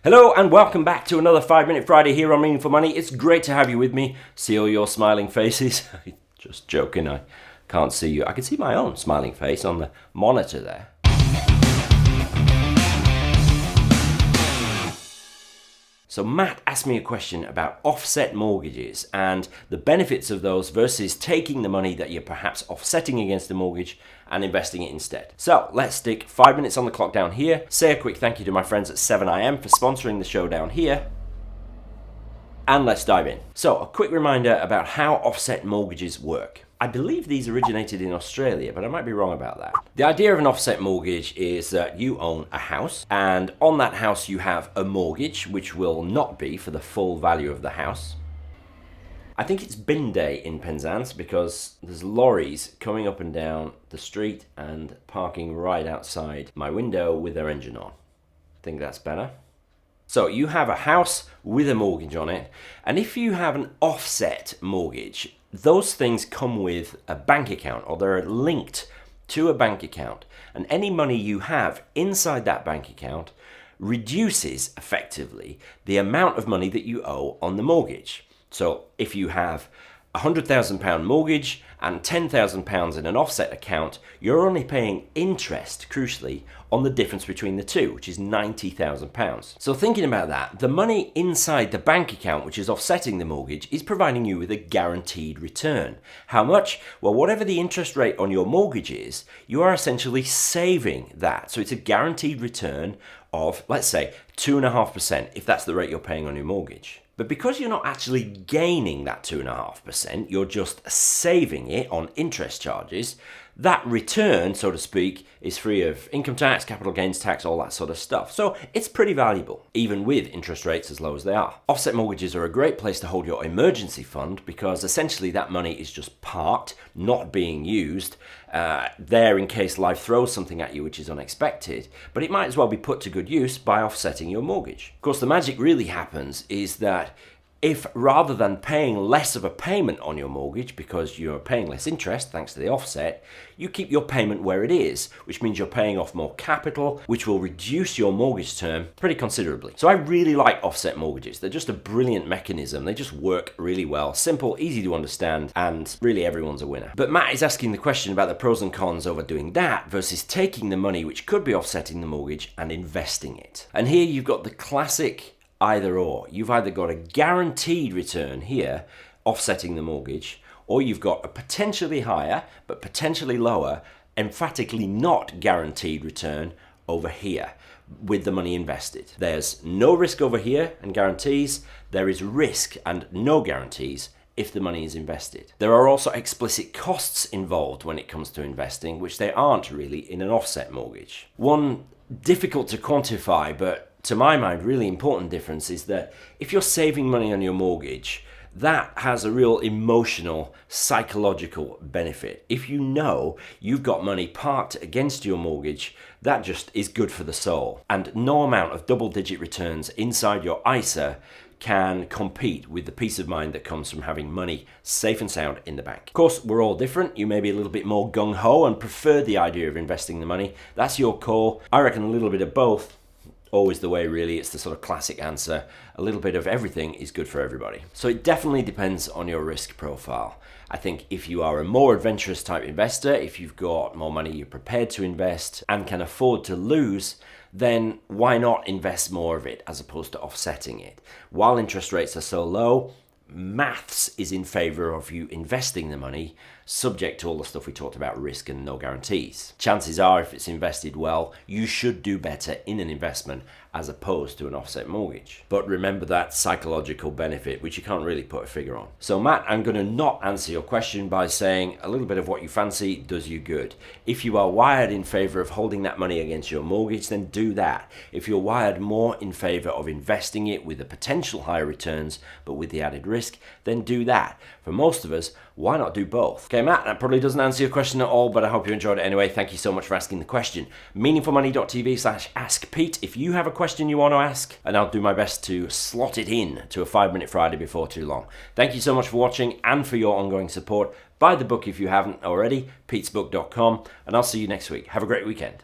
Hello and welcome back to another 5-Minute Friday here on Meaningful Money. It's great to have you with me. See all your smiling faces. Just joking, I can't see you. I can see my own smiling face on the monitor there. So Matt asked me a question about offset mortgages and the benefits of those versus taking the money that you're perhaps offsetting against the mortgage and investing it instead. So let's stick 5 minutes on the clock down here. Say a quick thank you to my friends at 5MF for sponsoring the show down here. And let's dive in. So a quick reminder about how offset mortgages work. I believe these originated in Australia, but I might be wrong about that. The idea of an offset mortgage is that you own a house, and on that house you have a mortgage, which will not be for the full value of the house. I think it's bin day in Penzance because there's lorries coming up and down the street and parking right outside my window with their engine on. I think that's better. So you have a house with a mortgage on it, and if you have an offset mortgage, those things come with a bank account, or they're linked to a bank account, and any money you have inside that bank account reduces effectively the amount of money that you owe on the mortgage. So if you have a £100,000 mortgage and £10,000 in an offset account, you're only paying interest, crucially, on the difference between the two, which is £90,000. So thinking about that, the money inside the bank account, which is offsetting the mortgage, is providing you with a guaranteed return. How much? Well, whatever the interest rate on your mortgage is, you are essentially saving that. So it's a guaranteed return of, let's say, 2.5%, if that's the rate you're paying on your mortgage. But because you're not actually gaining that 2.5%, you're just saving it on interest charges, that return, so to speak, is free of income tax, capital gains tax, all that sort of stuff. So it's pretty valuable, even with interest rates as low as they are. Offset mortgages are a great place to hold your emergency fund because essentially that money is just parked, not being used, there in case life throws something at you which is unexpected, but it might as well be put to good use by offsetting your mortgage. Of course, the magic really happens is that if rather than paying less of a payment on your mortgage because you're paying less interest thanks to the offset, you keep your payment where it is, which means you're paying off more capital, which will reduce your mortgage term pretty considerably. So I really like offset mortgages. They're just a brilliant mechanism. They just work really well. Simple, easy to understand, and really everyone's a winner. But Matt is asking the question about the pros and cons over doing that versus taking the money which could be offsetting the mortgage and investing it. And here you've got the classic either or. You've either got a guaranteed return here, offsetting the mortgage, or you've got a potentially higher, but potentially lower, emphatically not guaranteed return over here with the money invested. There's no risk over here and guarantees. There is risk and no guarantees if the money is invested. There are also explicit costs involved when it comes to investing, which there aren't really in an offset mortgage. One difficult to quantify, but to my mind, really important difference is that if you're saving money on your mortgage, that has a real emotional, psychological benefit. If you know you've got money parked against your mortgage, that just is good for the soul. And no amount of double-digit returns inside your ISA can compete with the peace of mind that comes from having money safe and sound in the bank. Of course, we're all different. You may be a little bit more gung-ho and prefer the idea of investing the money. That's your call. I reckon a little bit of both. Always the way, really. It's the sort of classic answer. A little bit of everything is good for everybody. So it definitely depends on your risk profile. I think if you are a more adventurous type investor, if you've got more money you're prepared to invest and can afford to lose, then why not invest more of it as opposed to offsetting it? While interest rates are so low, maths is in favor of you investing the money, subject to all the stuff we talked about, risk and no guarantees. Chances are, if it's invested well, you should do better in an investment as opposed to an offset mortgage. But remember that psychological benefit, which you can't really put a figure on. So Matt, I'm going to not answer your question by saying a little bit of what you fancy does you good. If you are wired in favor of holding that money against your mortgage, then do that. If you're wired more in favor of investing it with the potential higher returns, but with the added risk, then do that. For most of us, why not do both? Okay, Matt, that probably doesn't answer your question at all, but I hope you enjoyed it anyway. Thank you so much for asking the question. meaningfulmoney.tv/askpete if you have a question you want to ask, and I'll do my best to slot it in to a 5-Minute Friday before too long. Thank you so much for watching and for your ongoing support. Buy the book if you haven't already, petesbook.com, and I'll see you next week. Have a great weekend.